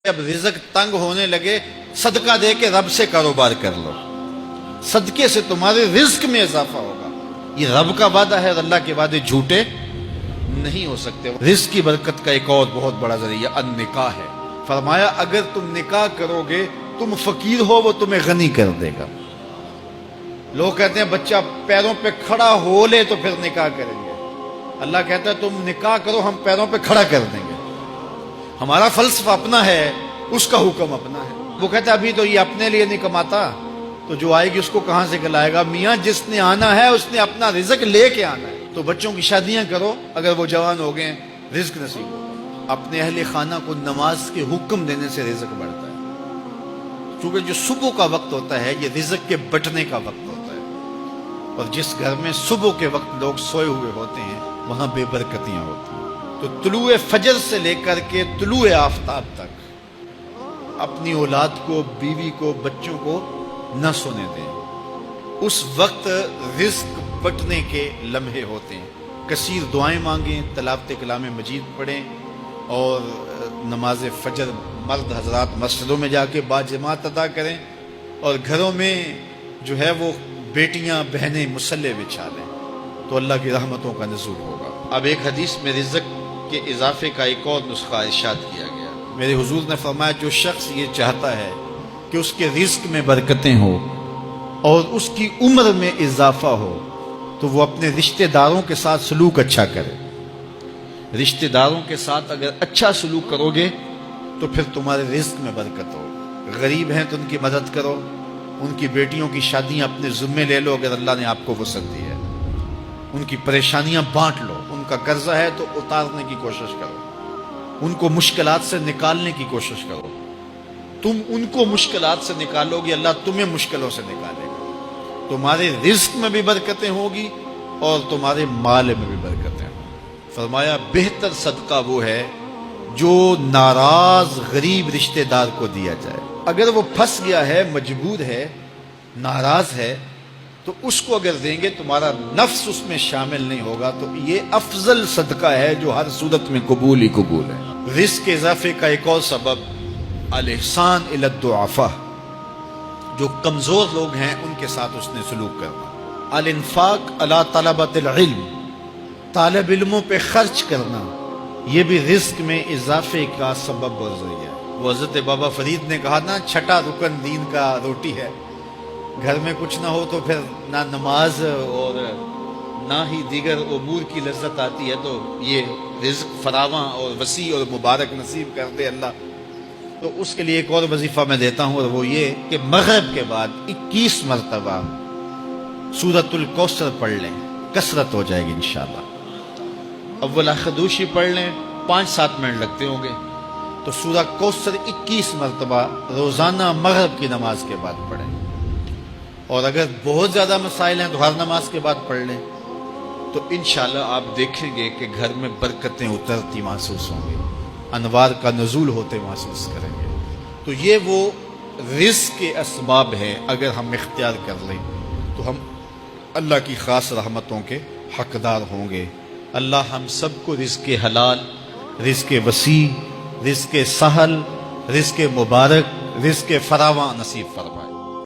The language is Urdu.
اب رزق تنگ ہونے لگے صدقہ دے کے رب سے کاروبار کر لو، صدقے سے تمہارے رزق میں اضافہ ہوگا۔ یہ رب کا وعدہ ہے اور اللہ کے وعدے جھوٹے نہیں ہو سکتے۔ رزق کی برکت کا ایک اور بہت بڑا ذریعہ النکاح ہے۔ فرمایا اگر تم نکاح کرو گے، تم فقیر ہو وہ تمہیں غنی کر دے گا۔ لوگ کہتے ہیں بچہ پیروں پہ کھڑا ہو لے تو پھر نکاح کریں گے۔ اللہ کہتا ہے تم نکاح کرو، ہم پیروں پہ کھڑا کر دیں گے۔ ہمارا فلسفہ اپنا ہے، اس کا حکم اپنا ہے۔ وہ کہتا ہے ابھی تو یہ اپنے لیے نہیں کماتا، تو جو آئے گی اس کو کہاں سے کھلائے گا؟ میاں جس نے آنا ہے اس نے اپنا رزق لے کے آنا ہے۔ تو بچوں کی شادیاں کرو، اگر وہ جوان ہو گئے رزق نصیب ہوگا۔ اپنے اہل خانہ کو نماز کے حکم دینے سے رزق بڑھتا ہے، کیونکہ جو صبح کا وقت ہوتا ہے یہ رزق کے بٹنے کا وقت ہوتا ہے، اور جس گھر میں صبح کے وقت لوگ سوئے ہوئے ہوتے ہیں وہاں بے برکتیاں ہوتی ہیں۔ تو طلوع فجر سے لے کر کے طلوع آفتاب تک اپنی اولاد کو، بیوی کو، بچوں کو نہ سونے دیں۔ اس وقت رزق بٹنے کے لمحے ہوتے ہیں۔ کثیر دعائیں مانگیں، تلاوت کلام مجید پڑھیں، اور نماز فجر مرد حضرات مسجدوں میں جا کے باجماعت ادا کریں، اور گھروں میں جو ہے وہ بیٹیاں بہنیں مصلے بچھا لیں، تو اللہ کی رحمتوں کا نزول ہوگا۔ اب ایک حدیث میں رزق کے اضافے کا ایک اور نسخہ ارشاد کیا گیا۔ میرے حضور نے فرمایا جو شخص یہ چاہتا ہے کہ اس کے رزق میں برکتیں ہوں اور اس کی عمر میں اضافہ ہو، تو وہ اپنے رشتہ داروں کے ساتھ سلوک اچھا کرے۔ رشتہ داروں کے ساتھ اگر اچھا سلوک کرو گے تو پھر تمہارے رزق میں برکت ہو۔ غریب ہیں تو ان کی مدد کرو، ان کی بیٹیوں کی شادیاں اپنے ذمے لے لو اگر اللہ نے آپ کو وسعت دی ہے، ان کی پریشانیاں بانٹ لو، ان کا قرضہ ہے تو اتارنے کی کوشش کرو، ان کو مشکلات سے نکالنے کی کوشش کرو۔ تم ان کو مشکلات سے نکالو گے، اللہ تمہیں مشکلوں سے نکالے گا۔ تمہارے رزق میں بھی برکتیں ہوگی اور تمہارے مال میں بھی برکتیں ہوں۔ فرمایا بہتر صدقہ وہ ہے جو ناراض غریب رشتہ دار کو دیا جائے۔ اگر وہ پھنس گیا ہے، مجبور ہے، ناراض ہے، تو اس کو اگر دیں گے تمہارا نفس اس میں شامل نہیں ہوگا، تو یہ افضل صدقہ ہے جو ہر صورت میں قبول ہی قبول ہے۔ رزق کے اضافے کا ایک اور سبب الاحسان الی الضعفاء، جو کمزور لوگ ہیں ان کے ساتھ اس نے سلوک کرنا۔ الانفاق علی طلبۃ العلم، طالب علموں پہ خرچ کرنا، یہ بھی رزق میں اضافے کا سبب اور ذریعہ ہے۔ وہ حضرت بابا فرید نے کہا نا، چھٹا رکن دین کا روٹی ہے۔ گھر میں کچھ نہ ہو تو پھر نہ نماز اور نہ ہی دیگر امور کی لذت آتی ہے، تو یہ رزق فراواں اور وسیع اور مبارک نصیب کر دے اللہ۔ تو اس کے لیے ایک اور وظیفہ میں دیتا ہوں، اور وہ یہ کہ مغرب کے بعد 21 مرتبہ سورۃ الکوثر پڑھ لیں، کثرت ہو جائے گی انشاءاللہ۔ اول خدوشی پڑھ لیں، 5-7 منٹ لگتے ہوں گے، تو سورہ کوثر 21 مرتبہ روزانہ مغرب کی نماز کے بعد پڑھیں۔ اور اگر بہت زیادہ مسائل ہیں تو ہر نماز کے بعد پڑھ لیں، تو انشاءاللہ آپ دیکھیں گے کہ گھر میں برکتیں اترتی محسوس ہوں گی، انوار کا نزول ہوتے محسوس کریں گے۔ تو یہ وہ رزق کے اسباب ہیں، اگر ہم اختیار کر لیں تو ہم اللہ کی خاص رحمتوں کے حقدار ہوں گے۔ اللہ ہم سب کو رزق حلال، رزق وسیع، رزق سہل، رزق مبارک، رزق فراواں نصیب فرمائے۔